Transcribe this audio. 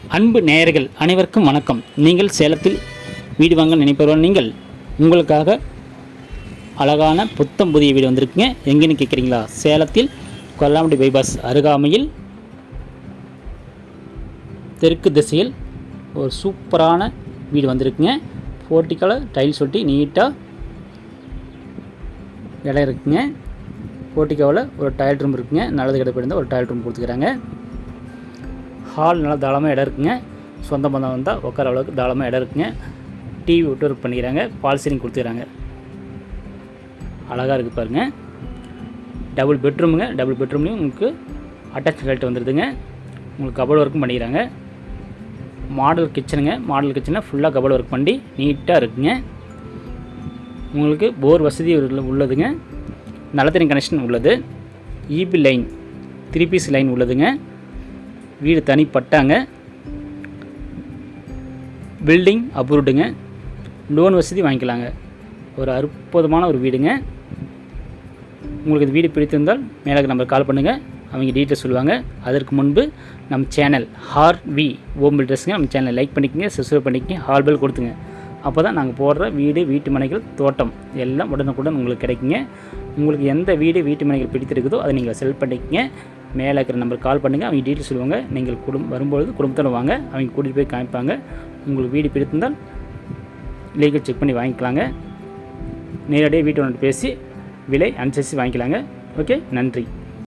அன்பு நேயர்கள் அனைவருக்கும் வணக்கம். நீங்கள் சேலத்தில் வீடு வாங்க நினைப்பவர்கள் நீங்கள் உங்களுக்காக அழகான புத்தம் புதிய வீடு வந்திருக்குங்க. எங்கேன்னு கேட்குறீங்களா? சேலத்தில் கொல்லாம்பட்டி பைபாஸ் அருகாமையில் தெற்கு திசையில் ஒரு சூப்பரான வீடு வந்திருக்குங்க. போர்ட்டிக்கோல டைல்ஸ் ஒட்டி நீட்டாக இடம் இருக்குங்க. போர்ட்டிக்கோவில் ஒரு டாய்லெட் ரூம் இருக்குங்க. நல்லது கிடப்பிருந்தால் ஒரு டாய்லெட் ரூம் கொடுத்துக்கிறாங்க. ஹால் நல்லா தாளமாக இடம் இருக்குங்க. சொந்த பந்தம் வந்தால் உட்கார அளவுக்கு தாளமாக இடம் இருக்குங்க. டிவி விட்டு ஒர்க் பண்ணிக்கிறாங்க. பால் சீலிங் கொடுத்துக்கிறாங்க. அழகாக இருக்குது பாருங்கள். டபுள் பெட்ரூமுங்க. டபுள் பெட்ரூம்லேயும் உங்களுக்கு அட்டாச் டாய்லெட் வந்துடுதுங்க. உங்களுக்கு கபோர்டு ஒர்க்கும் பண்ணிக்கிறாங்க. மாடல் கிச்சனுங்க. மாடல் கிச்சனை ஃபுல்லாக கபோர்டு ஒர்க் பண்ணி நீட்டாக இருக்குங்க. உங்களுக்கு போர் வசதி உள்ளதுங்க. நல்ல தண்ணி கனெக்ஷன் உள்ளது. இபி லைன் 3 பீஸ் லைன் உள்ளதுங்க. வீடு தனிப்பட்டாங்க. பில்டிங் அப்ரூவ்டுங்க. லோன் வசதி வாங்கிக்கலாங்க. ஒரு அற்புதமான ஒரு வீடுங்க. உங்களுக்கு இந்த வீடு பிடித்திருந்தால் மேலே நம்பர் கால் பண்ணுங்கள். அவங்க டீட்டெயில் சொல்லுவாங்க. அதற்கு முன்பு நம்ம சேனல் ஹார்வி ஹோம் பில்டர்ஸுங்க. நம்ம சேனலை லைக் பண்ணிக்கங்க, சப்ஸ்கிரைப் பண்ணிக்கங்க, ஹால் பெல் கொடுத்துங்க. அப்போ தான் நாங்கள் போடுற வீடு, வீட்டு மனைகள், தோட்டம் எல்லாம் உடனுக்குடன் உங்களுக்கு கிடைக்குங்க. உங்களுக்கு எந்த வீடு, வீட்டு மனைகள் பிடித்திருக்குதோ அதை நீங்கள் செலக்ட் பண்ணிக்கங்க. மேலே இருக்கிற நம்பர் கால் பண்ணுங்கள். அவங்க டீட்டெயில் சொல்லுவாங்க. நீங்கள் வரும்பொழுது குடும்பத்தோடு வாங்க. அவங்க கூட்டிகிட்டு போய் காமிப்பாங்க. உங்களுக்கு வீடு பிடித்திருந்தால் லீகல் செக் பண்ணி வாங்கிக்கலாங்க. நேரடியாக வீட்டு ஓனர் பேசி விலை அனுசரித்து வாங்கிக்கலாங்க. ஓகே, நன்றி.